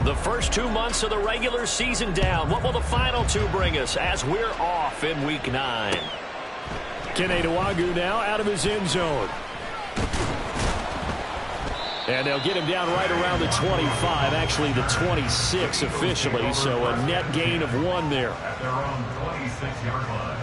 The first 2 months of the regular season down. What will the final two bring us as we're off in Week 9? Keneduagu now out of his end zone. And they'll get him down right around the 25, actually the 26 officially, so a net gain of 1 there. At their own 26-yard line.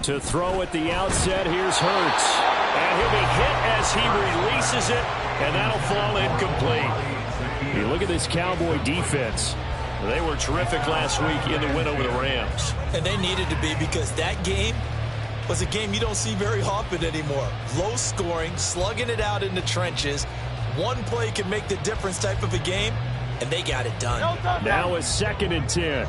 To throw at the outset, here's Hurts. And he'll be hit as he releases it, and that'll fall incomplete. You look at this Cowboy defense. They were terrific last week in the win over the Rams. And they needed to be, because that game was a game you don't see very often anymore. Low scoring, slugging it out in the trenches. One play can make the difference type of a game, and they got it done. Now a 2nd and 10.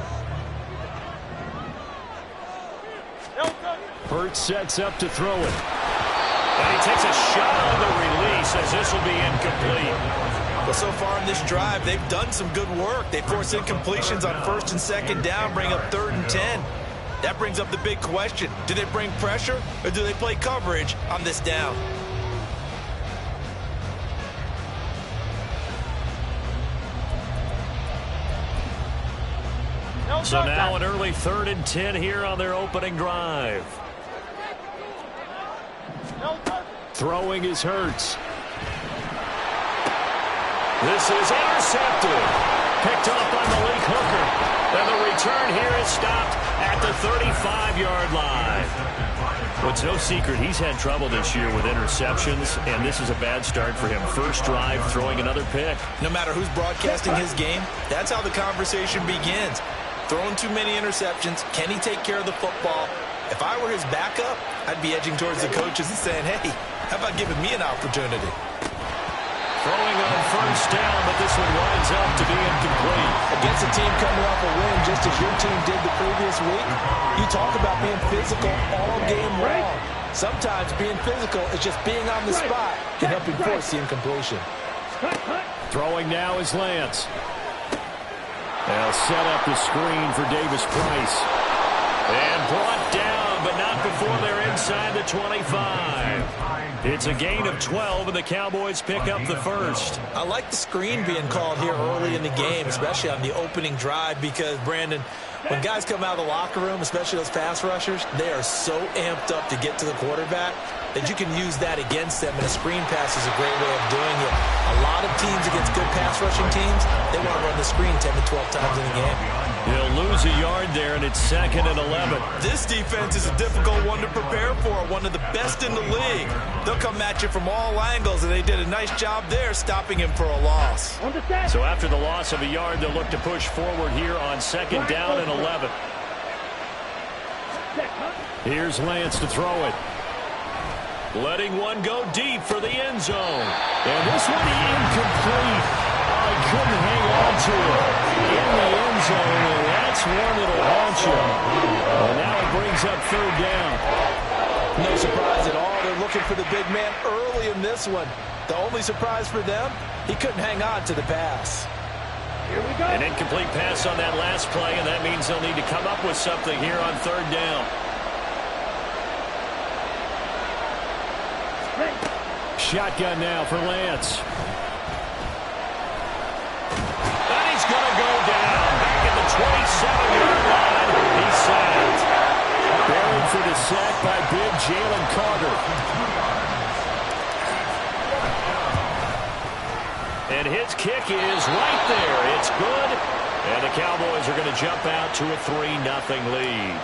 Hurts sets up to throw it. And he takes a shot on the release as this will be incomplete. Well, so far in this drive, they've done some good work. They force incompletions on 1st and 2nd down, bring up 3rd and 10. That brings up the big question. Do they bring pressure or do they play coverage on this down? So now an early 3rd and 10 here on their opening drive. Throwing is Hurts. This is intercepted. Picked off by Malik Hooker. And the return here is stopped at the 35-yard line. Well, it's no secret he's had trouble this year with interceptions, and this is a bad start for him. First drive, throwing another pick. No matter who's broadcasting his game, that's how the conversation begins. Throwing too many interceptions. Can he take care of the football? If I were his backup, I'd be edging towards the coaches and saying, hey, how about giving me an opportunity? Throwing on 1st down, but this one winds up to be incomplete. Against a team coming off a win, just as your team did the previous week, you talk about being physical all game long. Sometimes being physical is just being on the spot and helping force the incompletion. Throwing now is Lance. They'll set up the screen for Davis Price. And brought down, but not before they're inside the 25. It's a gain of 12, and the Cowboys pick up the first. I like the screen being called here early in the game, especially on the opening drive, because, Brandon, when guys come out of the locker room, especially those pass rushers, they are so amped up to get to the quarterback that you can use that against them, and a screen pass is a great way of doing it. A lot of teams against good pass rushing teams, they want to run the screen 10 to 12 times in a game. He'll lose a yard there, and it's 2nd and 11. This defense is a difficult one to prepare for, one of the best in the league. They'll come at you from all angles, and they did a nice job there stopping him for a loss. So after the loss of a yard, they'll look to push forward here on 2nd down and 11. Here's Lance to throw it. Letting one go deep for the end zone. And this one incomplete. I couldn't hang on to it. In the end zone, and that's one that'll haunt you. And now it brings up 3rd down. No surprise at all. They're looking for the big man early in this one. The only surprise for them, he couldn't hang on to the pass. Here we go. An incomplete pass on that last play, and that means they'll need to come up with something here on 3rd down. Shotgun now for Lance. And he's going to go down. Back at the 27-yard line. He's sacked. Buried for the sack by big Jalen Carter. And his kick is right there. It's good. And the Cowboys are going to jump out to a 3-0 lead.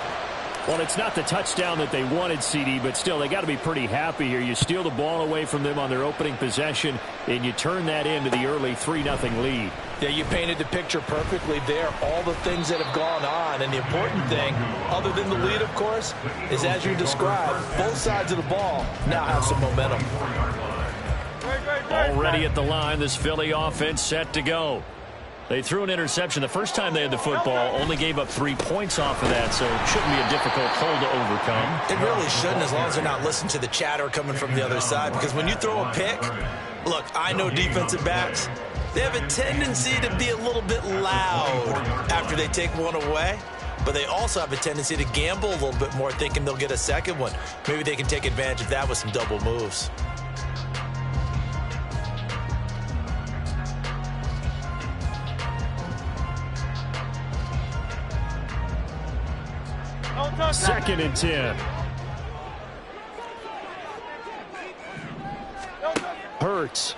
Well, it's not the touchdown that they wanted, CD, but still, they got to be pretty happy here. You steal the ball away from them on their opening possession, and you turn that into the early 3-0 lead. Yeah, you painted the picture perfectly there, all the things that have gone on. And the important thing, other than the lead, of course, is as you described, both sides of the ball now have some momentum. Already at the line, this Philly offense set to go. They threw an interception the first time they had the football, only gave up 3 points off of that, so it shouldn't be a difficult hole to overcome. It really shouldn't, as long as they're not listening to the chatter coming from the other side, because when you throw a pick, look, I know defensive backs, they have a tendency to be a little bit loud after they take one away, but they also have a tendency to gamble a little bit more, thinking they'll get a second one. Maybe they can take advantage of that with some double moves. Second and 10. Hurts.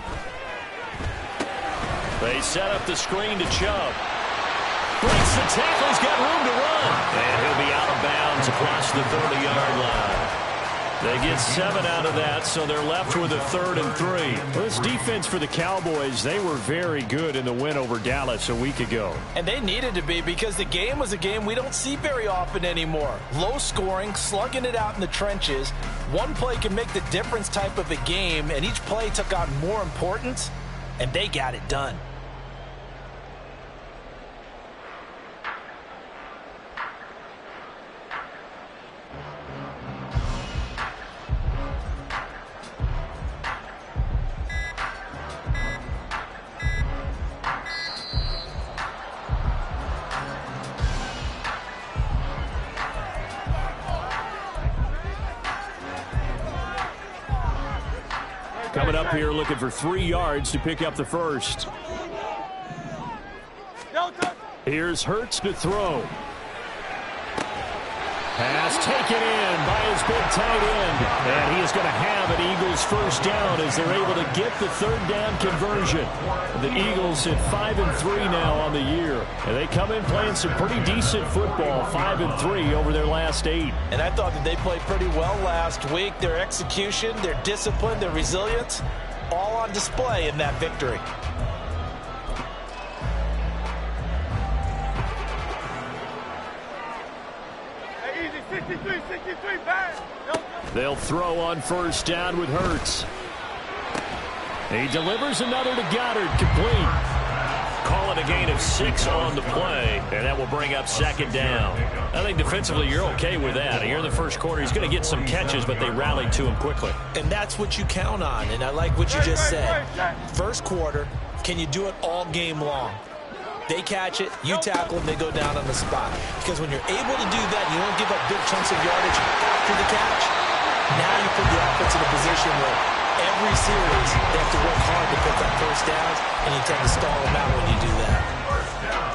They set up the screen to Chubb. Breaks the tackle. He's got room to run. And he'll be out of bounds across the 30-yard line. They get 7 out of that, so they're left with a 3rd and 3. Well, this defense for the Cowboys, they were very good in the win over Dallas a week ago. And they needed to be, because the game was a game we don't see very often anymore. Low scoring, slugging it out in the trenches. One play can make the difference type of a game, and each play took on more importance, and they got it done. Coming up here looking for 3 yards to pick up the first. Here's Hurts to throw. Pass taken in by his big tight end. And he is going to have an Eagles first down as they're able to get the 3rd down conversion. The Eagles hit 5 and 3 now on the year. And they come in playing some pretty decent football, 5 and 3 over their last 8. And I thought that they played pretty well last week. Their execution, their discipline, their resilience, all on display in that victory. They'll throw on first down with Hurts. He delivers another to Goddard, complete. Call it a gain of 6 on the play, and that will bring up 2nd down. I think defensively you're okay with that. Here in the first quarter, he's going to get some catches, but they rallied to him quickly. And that's what you count on, and I like what you just said. First quarter, can you do it all game long? They catch it, you tackle them, they go down on the spot. Because when you're able to do that, you don't give up big chunks of yardage after the catch. Now you put the offense in a position where every series they have to work hard to pick up first downs, and you tend to stall them out when you do that.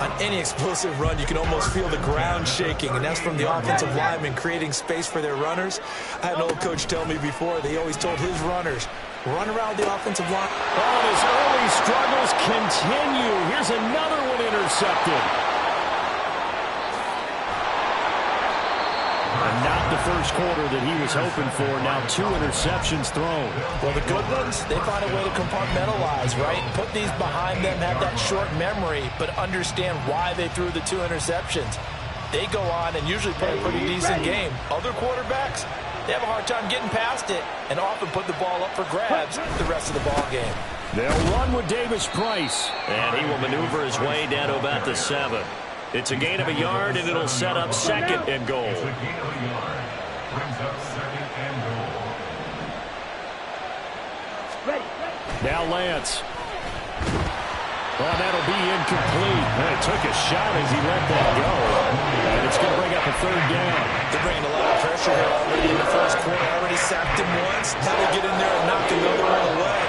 On any explosive run, you can almost feel the ground shaking, and that's from the offensive linemen creating space for their runners. I had an old coach tell me before, they always told his runners, run around the offensive line. Oh, his early struggles continue. Here's another one intercepted. And not the first quarter that he was hoping for. Now 2 interceptions thrown. Well, the good ones, they find a way to compartmentalize, right? Put these behind them, have that short memory, but understand why they threw the 2 interceptions. They go on and usually play a pretty decent game. Other quarterbacks, they have a hard time getting past it and often put the ball up for grabs the rest of the ball game. They'll run with Davis Price. And he will maneuver his way down to about the 7. It's a gain of a yard, and it'll set up 2nd and goal. Now Lance. Well, that'll be incomplete. And it took a shot as he let that go. And it's going to bring up a 3rd down. They're bringing a lot of pressure here already in the first quarter. Already sacked him once. Now they get in there and knock another one away.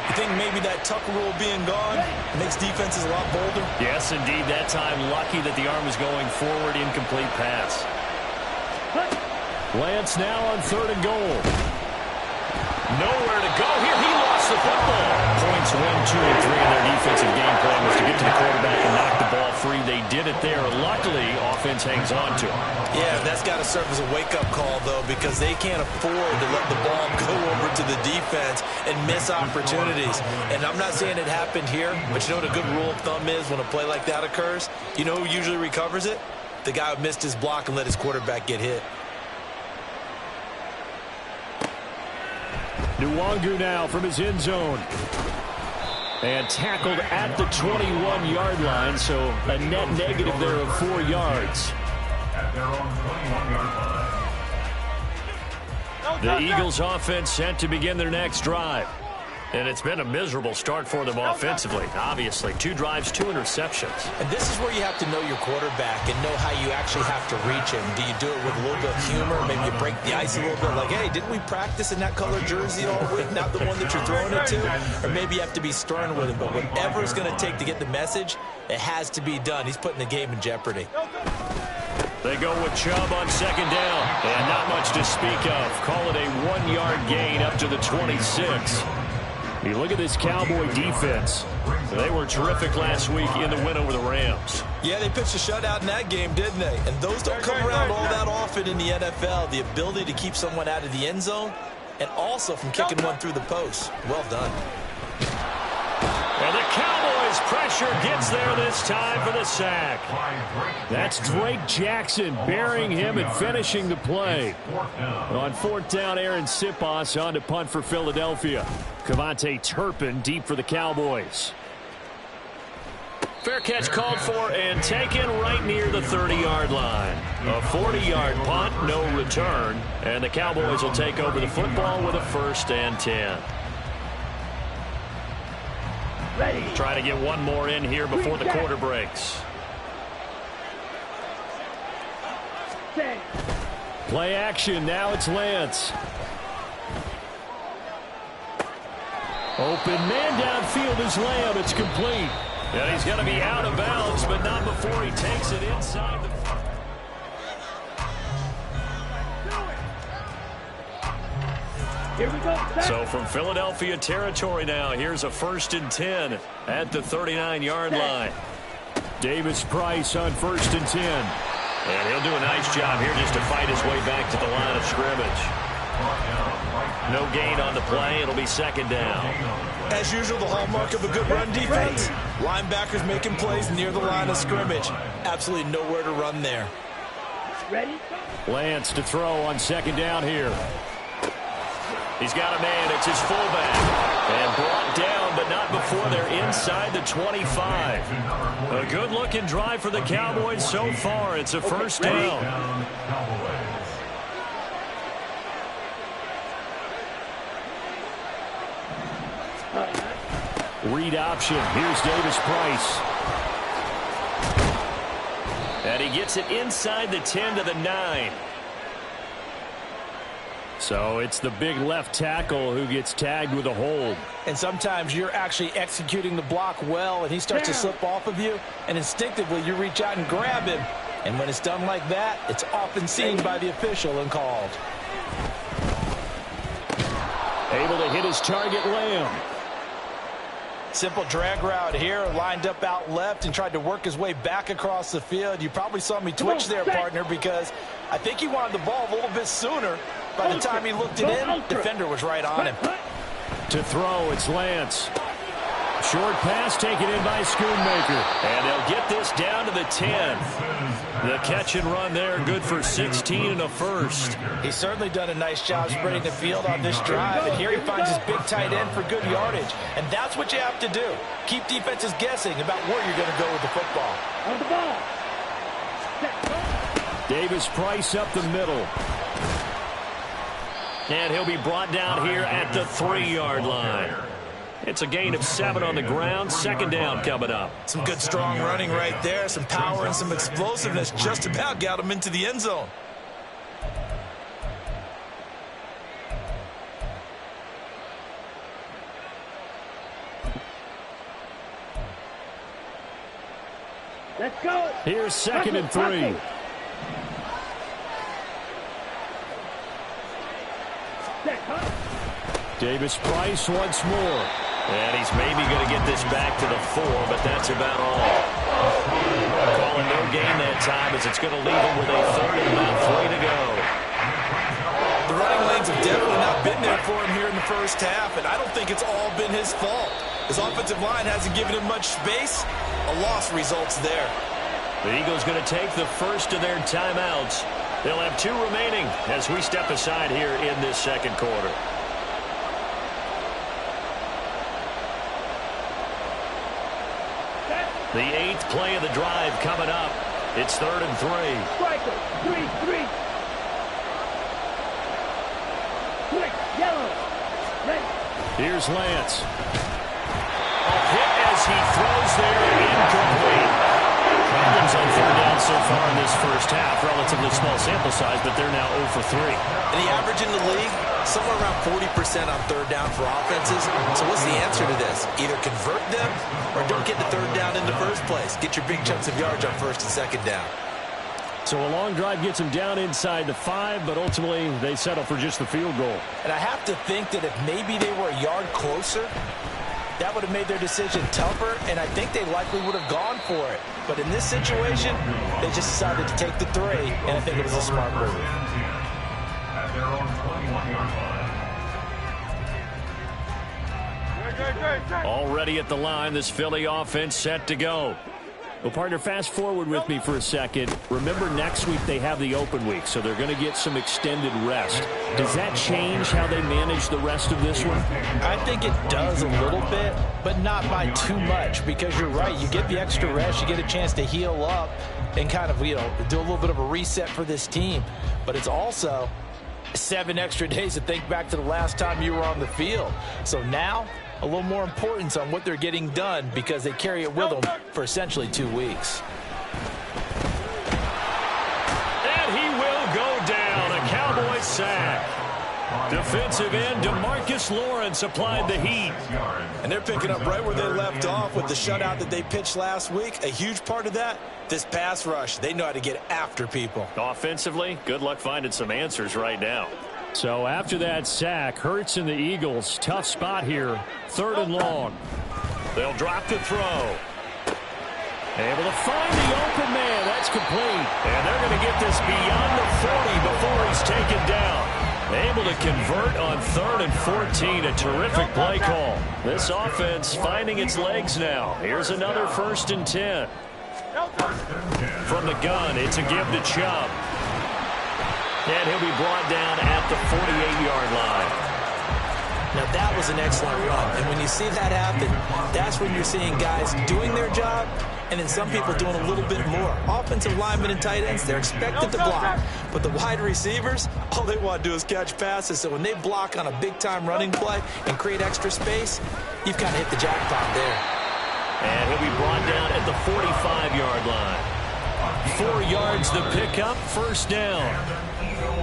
You think maybe that tuck rule being gone makes defenses a lot bolder? Yes, indeed. That time, lucky that the arm was going forward. Incomplete pass. Lance now on 3rd and goal. Nowhere to go here. He lost the football. Points 1, 2, and 3 in their defensive game plan was to get to the quarterback and knock the ball free. They did it there. Luckily, offense hangs on to it. Yeah, that's got to serve as a wake-up call, though, because they can't afford to let the ball go over to the defense and miss opportunities. And I'm not saying it happened here, but you know what a good rule of thumb is when a play like that occurs? You know who usually recovers it? The guy who missed his block and let his quarterback get hit. Nwangu now from his end zone. And tackled at the 21-yard line, so a net negative there of 4 yards. At their own 21-yard line. The Eagles offense set to begin their next drive. And it's been a miserable start for them offensively, obviously. 2 drives, 2 interceptions. And this is where you have to know your quarterback and know how you actually have to reach him. Do you do it with a little bit of humor? Maybe you break the ice a little bit like, hey, didn't we practice in that color jersey all week, not the one that you're throwing it to? Or maybe you have to be stern with him. But whatever it's going to take to get the message, it has to be done. He's putting the game in jeopardy. They go with Chubb on second down. And not much to speak of. Call it a 1-yard gain up to the 26. You look at this Cowboy defense. They were terrific last week in the win over the Rams. Yeah, they pitched a shutout in that game, didn't they? And those don't come around all that often in the NFL. The ability to keep someone out of the end zone and also from kicking one through the post. Well done. And the Cowboys' pressure gets there this time for the sack. That's Drake Jackson burying him and finishing the play. On 4th down, Aaron Sipos on to punt for Philadelphia. Cavante Turpin deep for the Cowboys. Fair catch called for and taken right near the 30-yard line. A 40-yard punt, no return. And the Cowboys will take over the football with a 1st and 10. Try to get one more in here before the quarter breaks. Play action. Now it's Lance. Open man downfield is Lamb. It's complete. And he's going to be out of bounds, but not before he takes it inside the... Here we go. So from Philadelphia territory now, here's a 1st and 10 at the 39-yard line. Davis Price on 1st and 10. And he'll do a nice job here just to fight his way back to the line of scrimmage. No gain on the play. It'll be 2nd down. As usual, the hallmark of a good run defense. Linebackers making plays near the line of scrimmage. Absolutely nowhere to run there. Ready? Lance to throw on 2nd down here. He's got a man. It's his fullback. And brought down, but not before they're inside the 25. A good-looking drive for the Cowboys so far. It's a 1st down. Read option. Here's Davis Price. And he gets it inside the 10 to the 9. So it's the big left tackle who gets tagged with a hold. And sometimes you're actually executing the block well, and he starts to slip off of you, and instinctively you reach out and grab him. And when it's done like that, it's often seen by the official and called. Able to hit his target, Lamb. Simple drag route here, lined up out left and tried to work his way back across the field. You probably saw me twitch there, partner, because I think he wanted the ball a little bit sooner. By the time he looked it in, defender was right on him. To throw, it's Lance. Short pass taken in by Schoonmaker. And they'll get this down to the 10. The catch and run there, good for 16 and a 1st. He's certainly done a nice job spreading the field on this drive, and here he finds his big tight end for good yardage. And that's what you have to do. Keep defenses guessing about where you're going to go with the football. On the ball. Davis Price up the middle. And he'll be brought down here at the 3-yard line. It's a gain of 7 on the ground. 2nd down coming up. Some good strong running right there. Some power and some explosiveness just about got him into the end zone. Let's go. Here's 2nd and 3. Davis Price once more. And he's maybe going to get this back to the 4, but that's about all. Calling no gain that time as it's going to leave him with a 3rd and about 3 to go. The running lanes have definitely not been there for him here in the first half, and I don't think it's all been his fault. His offensive line hasn't given him much space. A loss results there. The Eagles going to take the first of their timeouts. They'll have 2 remaining as we step aside here in this 2nd quarter. The 8th play of the drive coming up. It's 3rd and 3. Striker, 3-3. Quick, yellow. Ready. Here's Lance. A hit as he throws there, incomplete. Problems on 3rd down so far in this first half. Relatively small sample size, but they're now 0 for 3. And the average in the league, somewhere around 40% on 3rd down for offenses. So what's the answer to this? Either convert them or don't get the 3rd down in the first place. Get your big chunks of yards on 1st and 2nd down. So a long drive gets them down inside the 5, but ultimately they settle for just the field goal. And I have to think that if maybe they were a yard closer, that would have made their decision tougher, and I think they likely would have gone for it. But in this situation, they just decided to take the 3, and I think it was a smart move. At their own 21-yard line. Already at the line, this Philly offense set to go. Well, partner, fast forward with me for a second. Remember, next week they have the open week, so they're going to get some extended rest. Does that change how they manage the rest of this one? I think it does a little bit, but not by too much, because you're right. You get the extra rest, you get a chance to heal up and kind of, do a little bit of a reset for this team. But it's also 7 extra days to think back to the last time you were on the field. So now, a little more importance on what they're getting done because they carry it with them for essentially 2 weeks. And he will go down. A Cowboy sack. Defensive end DeMarcus Lawrence applied the heat. And they're picking up right where they left off with the shutout that they pitched last week. A huge part of that, this pass rush. They know how to get after people. Offensively, good luck finding some answers right now. So after that sack, Hurts and the Eagles, tough spot here, 3rd and long. They'll drop the throw. Able to find the open man. That's complete. And they're going to get this beyond the 40 before he's taken down. Able to convert on 3rd and 14. A terrific play call. This offense finding its legs now. Here's another 1st and 10. From the gun, it's a give to Chubb. And he'll be brought down at the 48-yard line. Now, that was an excellent run. And when you see that happen, that's when you're seeing guys doing their job and then some people doing a little bit more. Offensive linemen and tight ends, they're expected to block. But the wide receivers, all they want to do is catch passes. So when they block on a big-time running play and create extra space, you've kind of hit the jackpot there. And he'll be brought down at the 45-yard line. 4 yards to pick up, 1st down.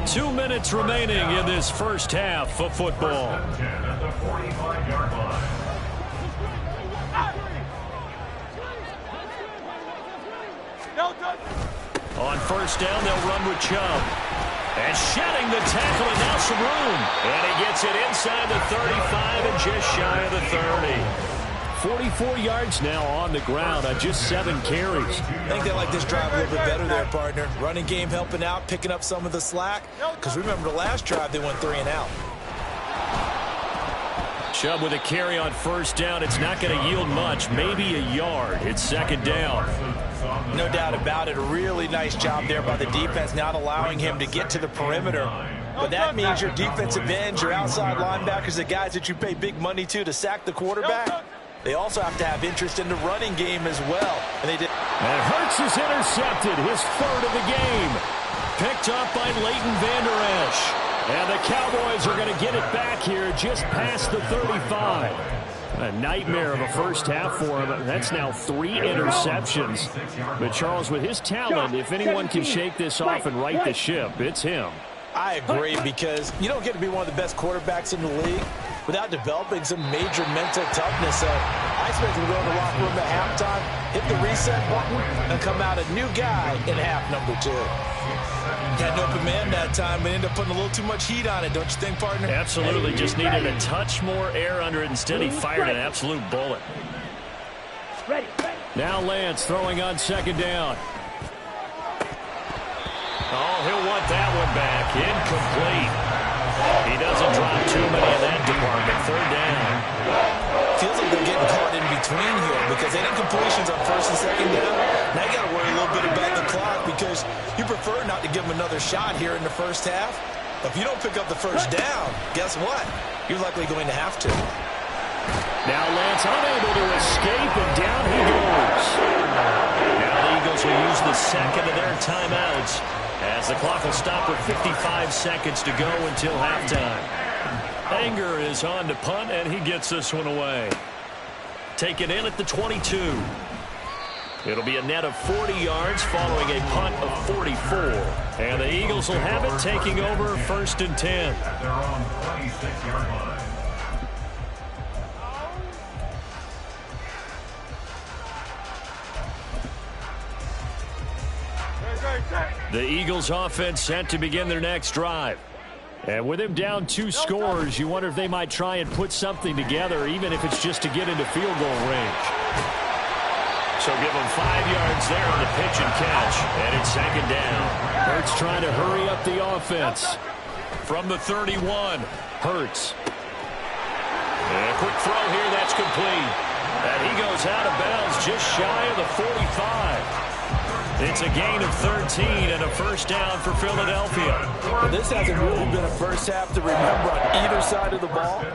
2 minutes remaining in this first half of football. On 1st down, they'll run with Chubb. And shedding the tackle, and now some room. And he gets it inside the 35 and just shy of the 30. 44 yards now on the ground on just 7 carries. I think they like this drive a little bit better there, partner. Running game helping out, picking up some of the slack. Because remember, the last drive, they went 3 and out. Chubb with a carry on 1st down. It's not going to yield much, maybe a yard. It's 2nd down. No doubt about it. A really nice job there by the defense, not allowing him to get to the perimeter. But that means your defensive ends, your outside linebackers, the guys that you pay big money to sack the quarterback, they also have to have interest in the running game as well. And they did. And Hurts is intercepted, his 3rd of the game. Picked up by Leighton Vander Esch. And the Cowboys are going to get it back here just past the 35. A nightmare of a first half for him. That's now 3 interceptions. But Charles, with his talent, if anyone can shake this off and right the ship, it's him. I agree, because you don't get to be one of the best quarterbacks in the league without developing some major mental toughness. So I expect him to go in the locker room at halftime, hit the reset button, and come out a new guy in half number 2. Had an open man that time, but ended up putting a little too much heat on it, don't you think, partner? Absolutely. Just needed a touch more air under it. Instead, he fired an absolute bullet. Ready. Now Lance throwing on 2nd down. Oh, he'll want that one back. Incomplete. He doesn't drop too many in that department. 3rd down. Feels like they're getting caught in between here because they had completions on 1st and 2nd down. Now you got to worry a little bit about the clock because you prefer not to give them another shot here in the first half. But if you don't pick up the 1st down, guess what? You're likely going to have to. Now Lance unable to escape, and down he goes. Now the Eagles will use the second of their timeouts as the clock will stop with 55 seconds to go until halftime. Anger is on to punt, and he gets this one away. Taken in at the 22. It'll be a net of 40 yards following a punt of 44. And the Eagles will have it, taking over 1st and 10. At their own 26-yard line. The Eagles offense set to begin their next drive. And with him down 2 scores, you wonder if they might try and put something together, even if it's just to get into field goal range. So give them 5 yards there on the pitch and catch. And it's 2nd down. Hurts trying to hurry up the offense. From the 31, Hurts. And a quick throw here, that's complete. And he goes out of bounds just shy of the 45. It's a gain of 13 and a 1st down for Philadelphia. Well, this hasn't really been a first half to remember on either side of the ball,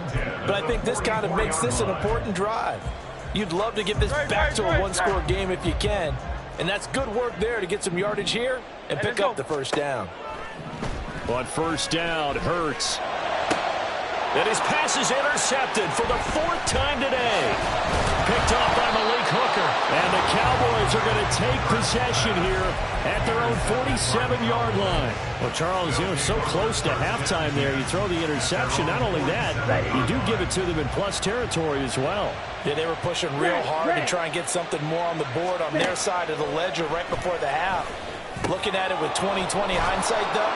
but I think this kind of makes this an important drive. You'd love to get this back to a one-score game if you can, and that's good work there to get some yardage here and pick up the 1st down. On 1st down, Hurts. And his pass is intercepted for the 4th time today. Picked off by Malik Hooker. And the Cowboys are going to take possession here at their own 47-yard line. Well, Charles, so close to halftime there. You throw the interception. Not only that, you do give it to them in plus territory as well. Yeah, they were pushing real hard to try and get something more on the board on their side of the ledger right before the half. Looking at it with 20/20 hindsight, though,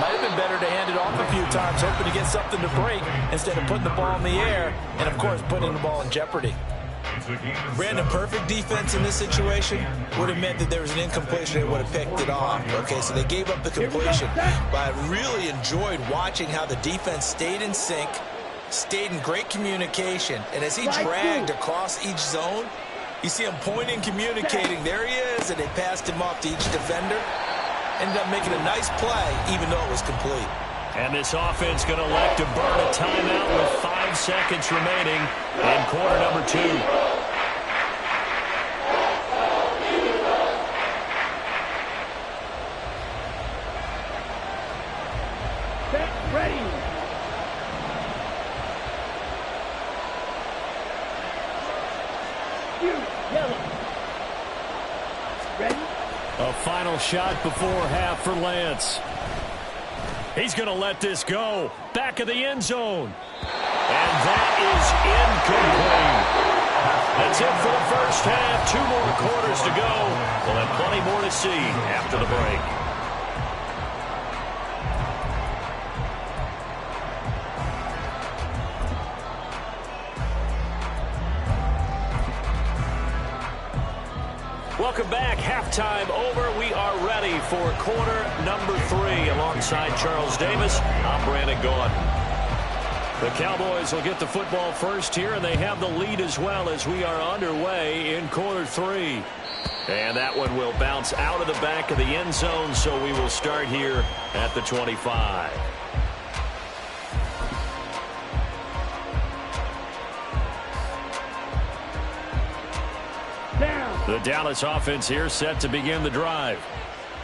might have been better to hand it off a few times, hoping to get something to break instead of putting the ball in the air and, of course, putting the ball in jeopardy. Brandon, perfect defense in this situation would have meant that there was an incompletion. They would have picked it off. Okay, so they gave up the completion. But I really enjoyed watching how the defense stayed in sync, stayed in great communication, and as he dragged across each zone, you see him pointing, communicating. There he is, and they passed him off to each defender. Ended up making a nice play, even though it was complete. And this offense going to elect to burn a timeout with 5 seconds remaining in quarter number 2. Set, ready. Yellow. Ready. A final shot before half for Lance. He's going to let this go. Back of the end zone. And that is incomplete. That's it for the 1st half. 2 more quarters to go. We'll have plenty more to see after the break. Welcome back. Halftime over. We are ready for quarter number 3. Alongside Charles Davis, I'm Brandon Gordon. The Cowboys will get the football first here, and they have the lead as well as we are underway in quarter 3. And that one will bounce out of the back of the end zone, so we will start here at the 25. The Dallas offense here set to begin the drive.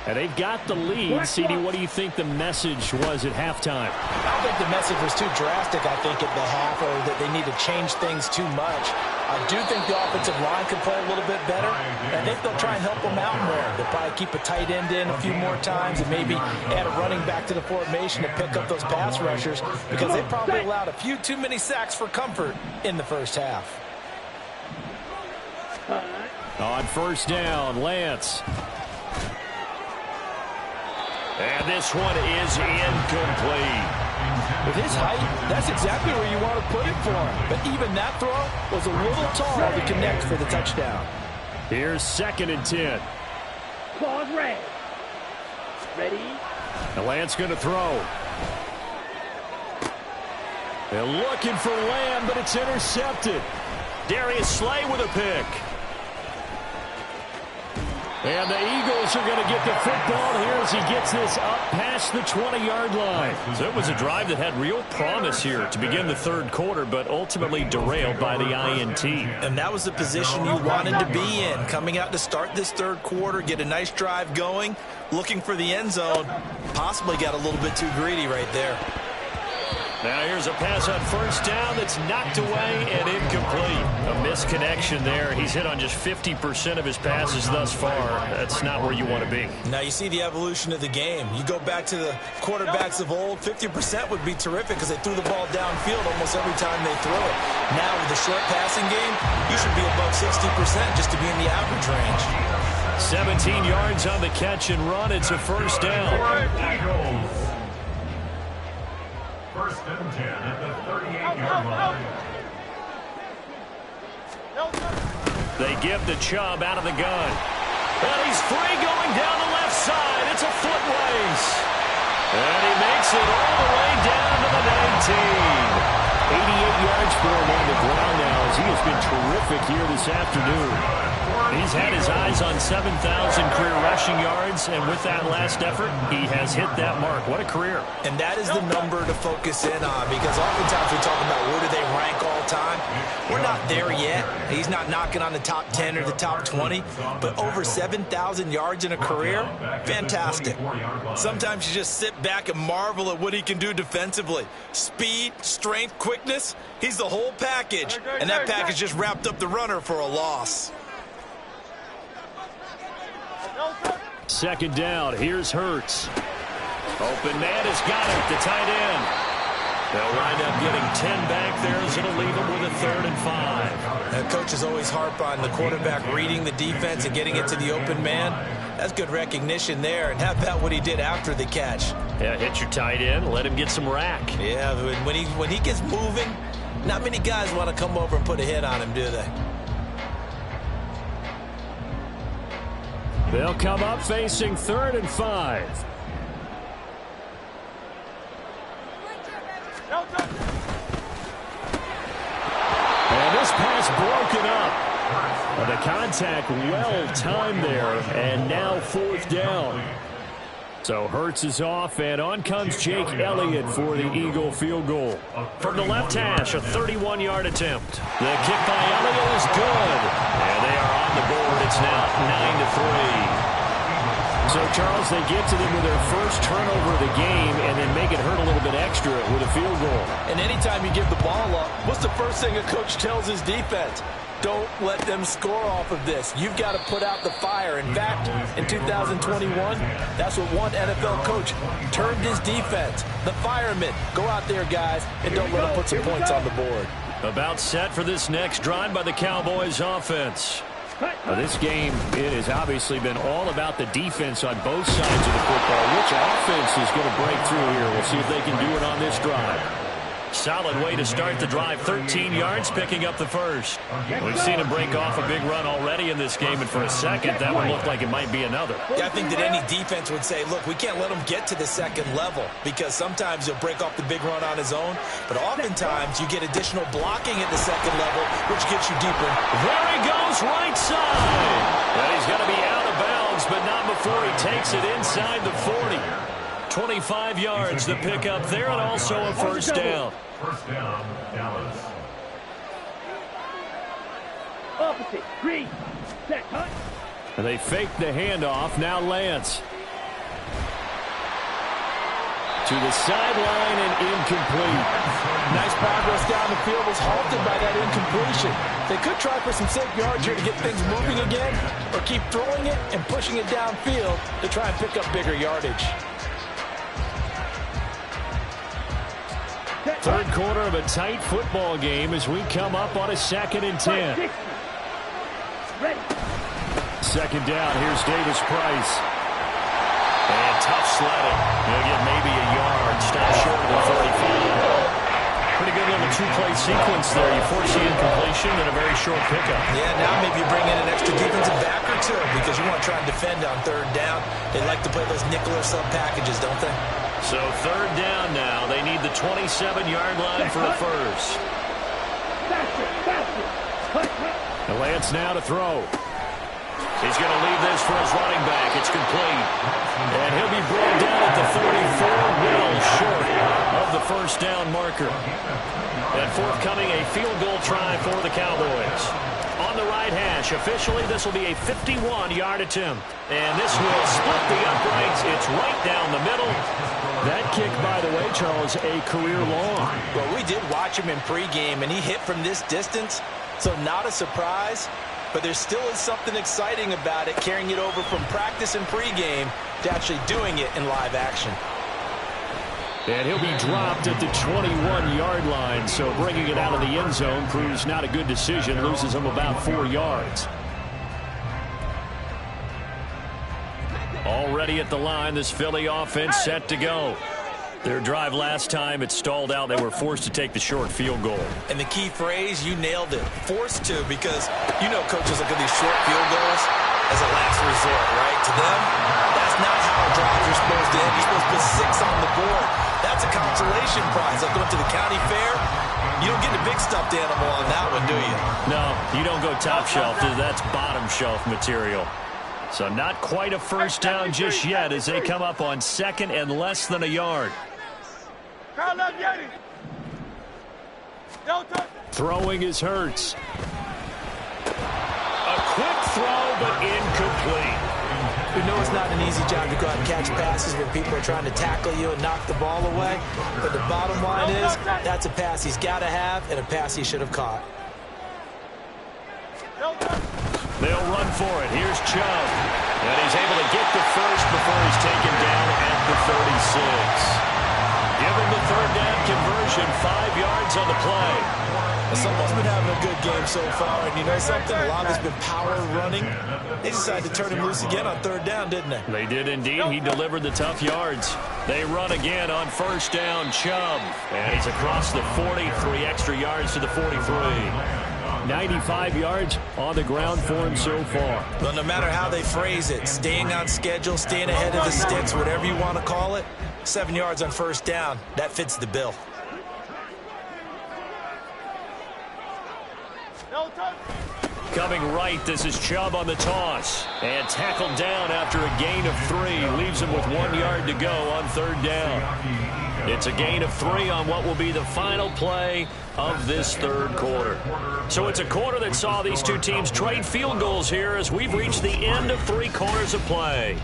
And they've got the lead. CD, what do you think the message was at halftime? I don't think the message was too drastic, I think, at the half, or that they need to change things too much. I do think the offensive line could play a little bit better. And I think they'll try and help them out more. They'll probably keep a tight end in a few more times and maybe add a running back to the formation to pick up those pass rushers, because they probably allowed a few too many sacks for comfort in the 1st half. On 1st down, Lance. And this one is incomplete. With his height, that's exactly where you want to put it for him. But even that throw was a little tall to connect for the touchdown. Here's 2nd and 10. Claws red. Ready. And Lance going to throw. They're looking for Lamb, but it's intercepted. Darius Slay with a pick. And the Eagles are going to get the football here as he gets this up past the 20-yard line. So it was a drive that had real promise here to begin the third quarter, but ultimately derailed by the INT. And that was the position you wanted to be in. Coming out to start this third quarter, get a nice drive going, looking for the end zone. Possibly got a little bit too greedy right there. Now here's a pass on first down that's knocked away and incomplete. A misconnection there. He's hit on just 50% of his passes thus far. That's not where you want to be. Now you see the evolution of the game. You go back to the quarterbacks of old, 50% would be terrific because they threw the ball downfield almost every time they threw it. Now with the short passing game, you should be above 60% just to be in the average range. 17 yards on the catch and run. It's a first down. First and 10 at the 38-yard line. They give the Chubb out of the gun. And he's free going down the left side. It's a foot race. And he makes it all the way down to the 19. 88 yards for him on the ground now as he has been terrific here this afternoon. He's had his eyes on 7,000 career rushing yards, and with that last effort, he has hit that mark. What a career. And that is the number to focus in on, because oftentimes we talk about where do they rank all time. We're not there yet. He's not knocking on the top 10 or the top 20, but over 7,000 yards in a career, fantastic. Sometimes you just sit back and marvel at what he can do defensively. Speed, strength, quickness, he's the whole package, and that package just wrapped up the runner for a loss. Second down, here's Hurts. Open man has got it, the tight end. They'll wind up getting 10 back there as it'll leave them with a 3rd and 5. Now, coaches always harp on the quarterback reading the defense and getting it to the open man. That's good recognition there. And how about what he did after the catch? Yeah, hit your tight end, let him get some rack. Yeah, when he gets moving, not many guys want to come over and put a hit on him, do they? They'll come up facing 3rd and 5. And this pass broken up. The contact well timed there, and now 4th down. So Hurts is off, and on comes Jake Elliott for the Eagle field goal. From the left hash, a 31-yard attempt. The kick by Elliott is good. And they are on the board. It's now 9-3. So, Charles, they get to them with their first turnover of the game and then make it hurt a little bit extra with a field goal. And anytime you give the ball up, what's the first thing a coach tells his defense? Don't let them score off of this. You've got to put out the fire. In fact, in 2021, that's what one NFL coach termed his defense. The firemen. Go out there, guys, and don't let them put some points on the board. About set for this next drive by the Cowboys offense. This game, it has obviously been all about the defense on both sides of the football. Which offense is going to break through here? We'll see if they can do it on this drive. Solid way to start the drive. 13 yards, picking up the first. We've seen him break off a big run already in this game, and for a second, that one looked like it might be another. Yeah, I think that any defense would say, look, we can't let him get to the second level, because sometimes he'll break off the big run on his own, but oftentimes you get additional blocking at the second level, which gets you deeper. There he goes, right side. And he's going to be out of bounds, but not before he takes it inside the 40. 25 yards to pick up there, and also a first down. First down, Dallas. Opposite. Green. Set. Cut. And they fake the handoff. Now Lance. To the sideline and incomplete. Nice progress down the field, was halted by that incompletion. They could try for some safe yards here to get things moving again, or keep throwing it and pushing it downfield to try and pick up bigger yardage. Third quarter of a tight football game as we come up on a 2nd and 10. Ready. Second down, here's Davis Price. And tough sledding. He'll get maybe a yard. Stop short of the 35. Pretty good little two-play sequence there. You force the incompletion and a very short pickup. Yeah, now maybe you bring in an extra defensive back or two because you want to try and defend on 3rd down. They like to play those nickel or sub packages, don't they? So 3rd down now. They need the 27-yard line for a first. Faster. Cut. And Lance now to throw. He's going to leave this for his running back. It's complete. And he'll be brought down at the 34, well short of the first down marker. And forthcoming, a field goal try for the Cowboys. On the right hash, officially, this will be a 51-yard attempt. And this will split the uprights. It's right down the middle. That kick, by the way, Charles, a career long. Well, we did watch him in pregame, and he hit from this distance, so not a surprise. But there still is something exciting about it, carrying it over from practice and pregame to actually doing it in live action. And he'll be dropped at the 21-yard line, so bringing it out of the end zone proves not a good decision, loses him about 4 yards. Already at the line, this Philly offense set to go. Their drive last time, it stalled out. They were forced to take the short field goal. And the key phrase, you nailed it, forced to, because you know coaches look at these short field goals as a last resort, right? To them, that's not how drives are supposed to end. You're supposed to put 6 on the board. That's a consolation prize. Like going to the county fair, you don't get the big stuffed animal on that one, do you? No, you don't go top shelf. That's bottom shelf material. So not quite a first down just yet as they come up on second and less than a yard. Throwing is Hurts. A quick throw, but incomplete. We know it's not an easy job to go out and catch passes when people are trying to tackle you and knock the ball away. But the bottom line is, that's a pass he's got to have and a pass he should have caught. They'll run for it. Here's Chubb. And he's able to get the first before he's taken down at the 36. Given the third down conversion, 5 yards on the play. Someone's been having a good game so far, and you know something? A lot of it's been power running. They decided to turn him loose again on third down, didn't they? They did indeed. He delivered the tough yards. They run again on first down, Chubb. And he's across the 40, 3 extra yards to the 43. 95 yards on the ground for him so far. Well, no matter how they phrase it, staying on schedule, staying ahead of the sticks, whatever you want to call it, 7 yards on first down, that fits the bill. Coming right, this is Chubb on the toss. And tackled down after a gain of 3. Leaves him with 1 yard to go on third down. It's a gain of 3 on what will be the final play of this third quarter. So it's a quarter that saw these two teams trade field goals here as we've reached the end of 3 quarters of play.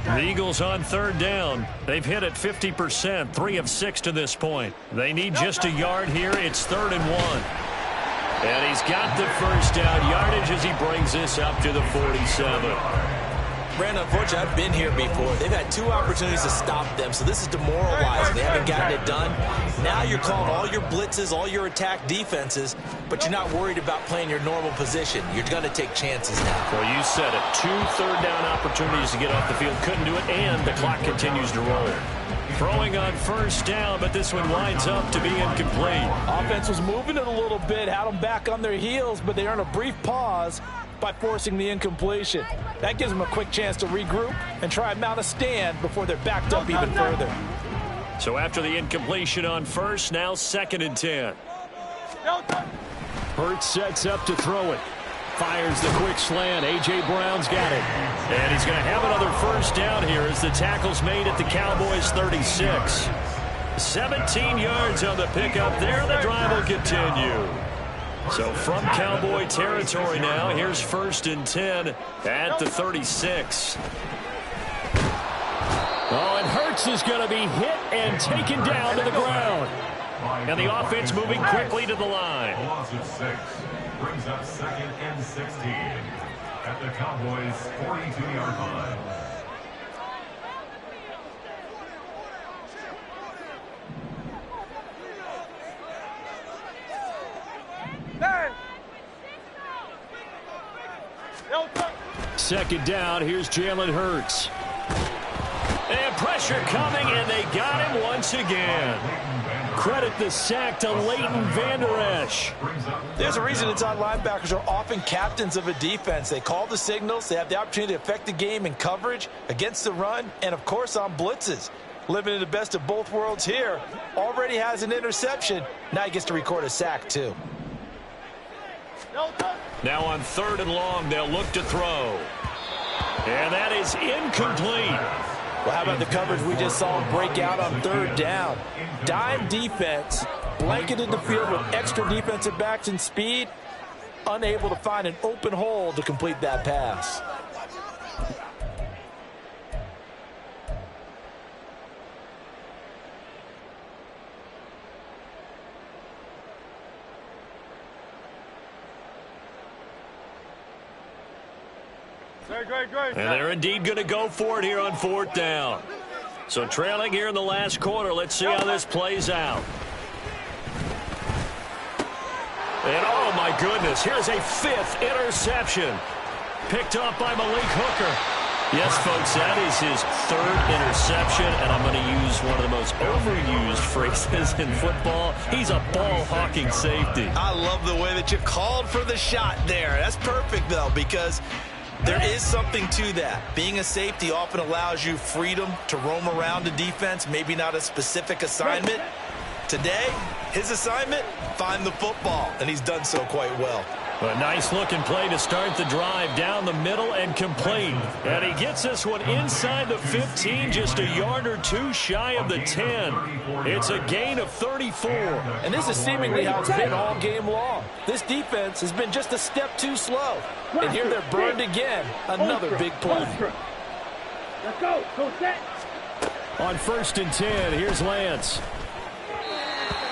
The Eagles on third down. They've hit it 50%, 3 of 6 to this point. They need just a yard here. It's 3rd and 1. And he's got the first down yardage as he brings this up to the 47. Brandon, unfortunately, I've been here before. They've had 2 opportunities to stop them, so this is demoralizing. They haven't gotten it done. Now you're calling all your blitzes, all your attack defenses, but you're not worried about playing your normal position. You're going to take chances now. Well, you said it. 2 third-down opportunities to get off the field. Couldn't do it, and the clock continues to roll. Throwing on first down, but this one winds up to be incomplete. Offense was moving it a little bit, had them back on their heels, but they earned a brief pause by forcing the incompletion. That gives them a quick chance to regroup and try and mount a stand before they're backed up even further. So after the incompletion on first, now 2nd and 10. Hurts sets up to throw it. Fires the quick slant. A.J. Brown's got it. And he's going to have another first down here as the tackle's made at the Cowboys' 36. 17 yards on the pickup there. The drive will continue. So from Cowboy territory now, here's 1st and 10 at the 36. Oh, and Hurts is going to be hit and taken down to the ground. And the offense moving quickly to the line. Loss of 6 brings up 2nd and 16 at the Cowboys' 42-yard line. Second down, here's Jalen Hurts. And pressure coming, and they got him once again. Credit the sack to Leighton Vander Esch. There's a reason inside linebackers are often captains of a defense. They call the signals. They have the opportunity to affect the game in coverage, against the run, and, of course, on blitzes. living in the best of both worlds here. Already has an interception. Now he gets to record a sack, too. Now on 3rd and long, they'll look to throw. And that is incomplete. Well, how about the coverage we just saw him break out on 3rd down? Dime defense, blanketed the field with extra defensive backs and speed, unable to find an open hole to complete that pass. And they're indeed going to go for it here on 4th down. So trailing here in the last quarter. Let's see how this plays out. And oh my goodness, here's a 5th interception. Picked up by Malik Hooker. Yes, folks, that is his 3rd interception, and I'm going to use one of the most overused phrases in football. He's a ball-hawking safety. I love the way that you called for the shot there. That's perfect, though, because there is something to that. Being a safety often allows you freedom to roam around the defense, maybe not a specific assignment. Today, his assignment, find the football, and he's done so quite well. A nice-looking play to start the drive down the middle and complete. And he gets this one inside the 15, just a yard or two shy of the 10. It's a gain of 34. And this is seemingly how it's been all game long. This defense has been just a step too slow. And here they're burned again. Another big play. Let's go. Go set. On 1st and 10, here's Lance.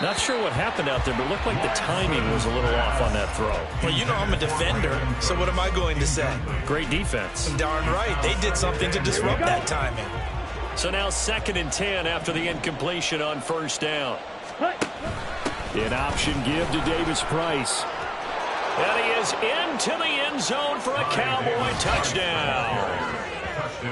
Not sure what happened out there, but it looked like the timing was a little off on that throw. Well, you know I'm a defender, so what am I going to say? Great defense. Darn right. They did something to disrupt that timing. So now 2nd and 10 after the incompletion on 1st down. An option give to Davis Price. And he is into the end zone for a Cowboy touchdown.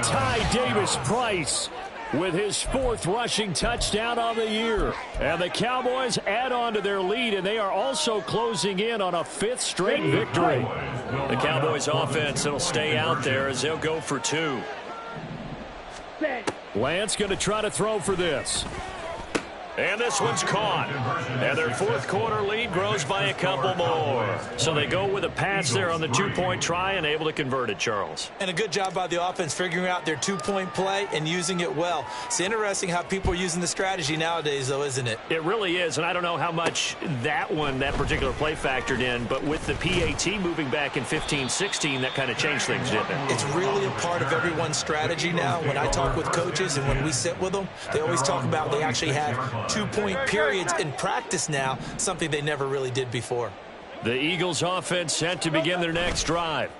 Ty Davis Price with his 4th rushing touchdown on the year. And the Cowboys add on to their lead, and they are also closing in on a 5th straight victory. The Cowboys offense will stay out there as they'll go for 2. Lance going to try to throw for this. And this one's caught. And their 4th quarter lead grows by a couple more. So they go with a pass there on the 2-point try and able to convert it, Charles. And a good job by the offense figuring out their 2-point play and using it well. It's interesting how people are using the strategy nowadays, though, isn't it? It really is, and I don't know how much that particular play factored in, but with the PAT moving back in 15-16, that kind of changed things, didn't it? It's really a part of everyone's strategy now. When I talk with coaches and when we sit with them, they always talk about they actually have 2-point periods in practice now, something they never really did before. The Eagles offense set to begin their next drive.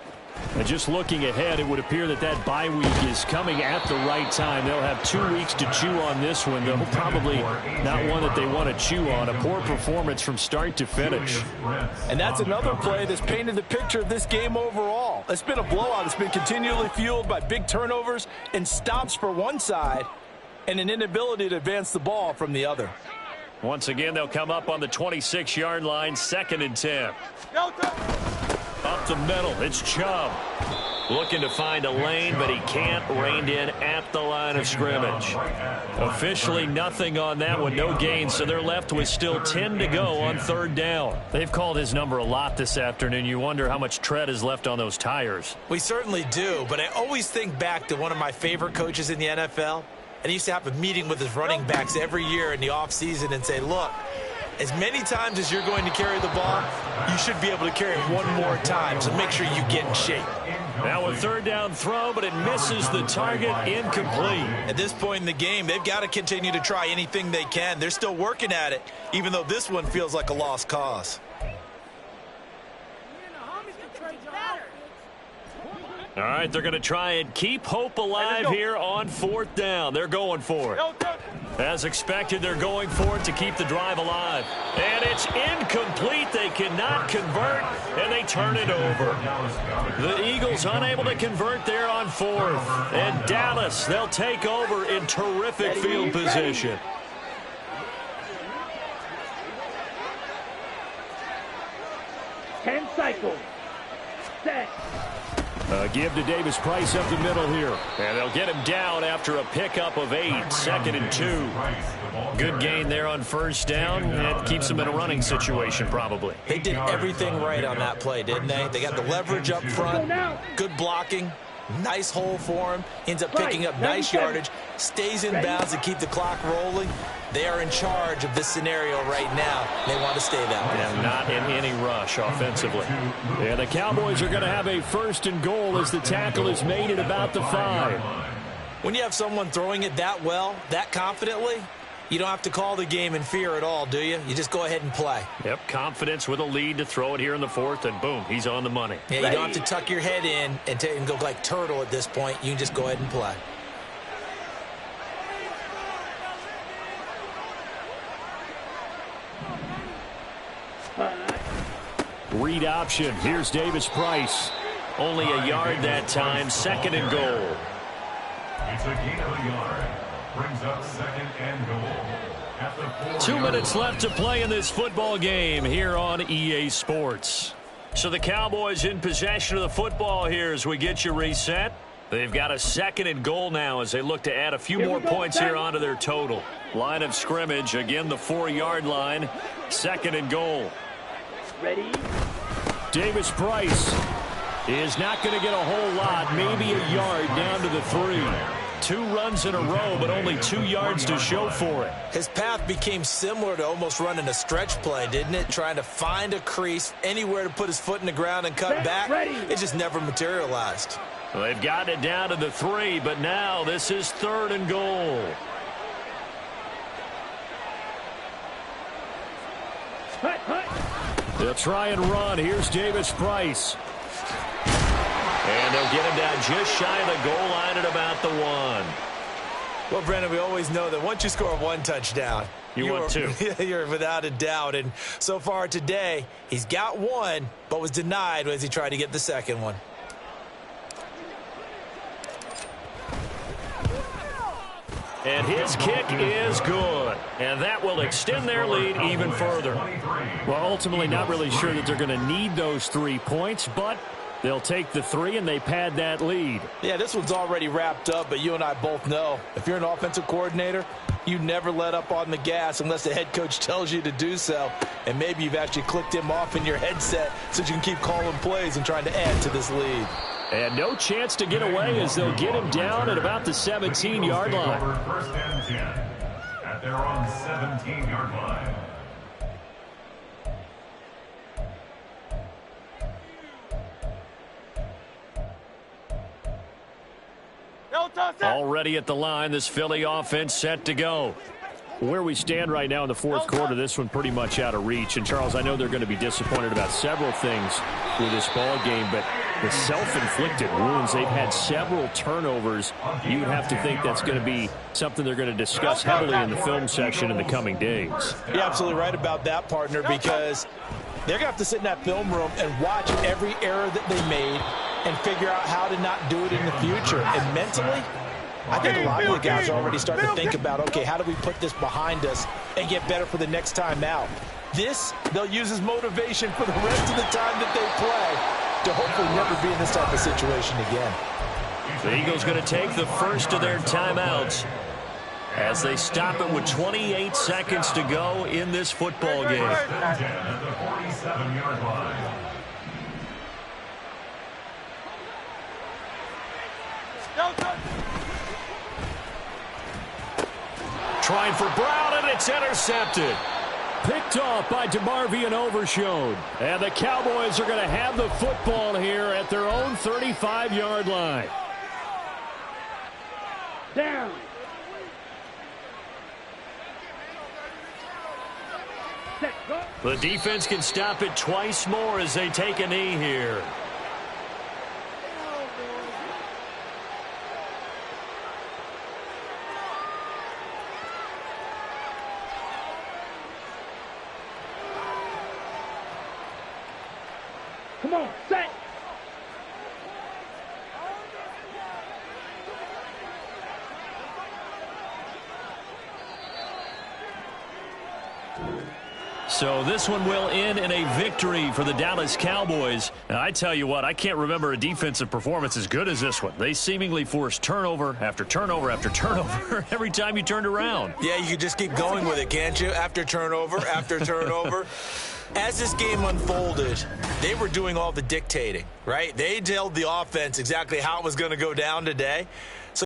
And just looking ahead, it would appear that bye week is coming at the right time. They'll have 2 weeks to chew on this one, though probably not one that they want to chew on. A poor performance from start to finish. And that's another play that's painted the picture of this game overall. It's been a blowout. It's been continually fueled by big turnovers and stops for one side and an inability to advance the ball from the other. Once again, they'll come up on the 26-yard line, 2nd and 10. Up the middle, it's Chubb. Looking to find a lane, but he can't. Reined in at the line of scrimmage. Officially nothing on that one, no gain, so they're left with still 10 to go on 3rd down. They've called his number a lot this afternoon. You wonder how much tread is left on those tires. We certainly do, but I always think back to one of my favorite coaches in the NFL. And he used to have a meeting with his running backs every year in the offseason and say, look, as many times as you're going to carry the ball, you should be able to carry it one more time, so make sure you get in shape. Now a 3rd down throw, but it misses the target, incomplete. At this point in the game, they've got to continue to try anything they can. They're still working at it, even though this one feels like a lost cause. All right, they're going to try and keep hope alive here on 4th down. They're going for it. As expected, they're going for it to keep the drive alive. And it's incomplete. They cannot convert, and they turn it over. The Eagles unable to convert there on 4th. And Dallas, they'll take over in terrific field position. Ten cycles. Set. Give to Davis Price up the middle here. And they'll get him down after a pickup of 8, 2nd and 2. Good gain there on first down. It keeps them in a running situation probably. They did everything right on that play, didn't they? They got the leverage up front, good blocking, nice hole for him, ends up picking up nice yardage, stays in bounds to keep the clock rolling. They are in charge of this scenario right now. They want to stay that way. And not in any rush offensively. And the Cowboys are going to have a 1st and goal as the tackle is made at about the 5. When you have someone throwing it that well, that confidently, you don't have to call the game in fear at all, do you? You just go ahead and play. Yep, confidence with a lead to throw it here in the 4th, and boom, he's on the money. Yeah, you don't have to tuck your head in and go like turtle at this point. You can just go ahead and play. Read option. Here's Davis Price. Only a yard that time, 2nd and goal. It's a gain of a yard. Brings up 2nd and goal. At the 2 minutes left to play in this football game here on EA Sports. So the Cowboys in possession of the football here as we get you reset. They've got a 2nd and goal now as they look to add a few more points here onto their total. Line of scrimmage, again the 4-yard line, 2nd and goal. Ready? Davis Price is not going to get a whole lot, maybe a yard down to the 3. 2 runs in a row, but only 2 yards to show for it. His path became similar to almost running a stretch play, didn't it? Trying to find a crease, anywhere to put his foot in the ground and cut back. It just never materialized. Well, they've gotten it down to the 3, but now this is 3rd and goal. They'll try and run. Here's Davis Price. And they'll get him down just shy of the goal line at about the 1. Well, Brandon, we always know that once you score 1 touchdown, you want 2. You're without a doubt. And so far today, he's got 1, but was denied as he tried to get the 2nd one. And his kick is good. And that will extend their lead even further. Well, ultimately not really sure that they're going to need those 3 points, but they'll take the 3 and they pad that lead. Yeah, this one's already wrapped up, but you and I both know if you're an offensive coordinator, you never let up on the gas unless the head coach tells you to do so. And maybe you've actually clicked him off in your headset so you can keep calling plays and trying to add to this lead. And no chance to get away as they'll get him down at about the 17-yard line. 1st and 10 at their own 17-yard line. Already at the line, this Philly offense set to go. Where we stand right now in the 4th quarter, this one pretty much out of reach. And, Charles, I know they're going to be disappointed about several things with this ball game, but the self-inflicted wounds, they've had several turnovers. You would have to think that's going to be something they're going to discuss heavily in the film section in the coming days. You're absolutely right about that, partner, because they're going to have to sit in that film room and watch every error that they made and figure out how to not do it in the future. And mentally, I think a lot of the guys are already starting to think about, okay, how do we put this behind us and get better for the next time out? This, they'll use as motivation for the rest of the time that they play to hopefully never be in this type of situation again. The Eagles going to take the first of their timeouts as they stop it with 28 seconds to go in this football game. At the 47-yard line. Trying for Brown, and it's intercepted. Picked off by DeMarvion Overshown. And the Cowboys are going to have the football here at their own 35-yard line. Down. Set, go. The defense can stop it twice more as they take a knee here. Come on, set. So this one will end in a victory for the Dallas Cowboys. And I tell you what, I can't remember a defensive performance as good as this one. They seemingly forced turnover after turnover after turnover every time you turned around. Yeah, you could just keep going with it, can't you? After turnover, after turnover. As this game unfolded, they were doing all the dictating, right? They told the offense exactly how it was going to go down today.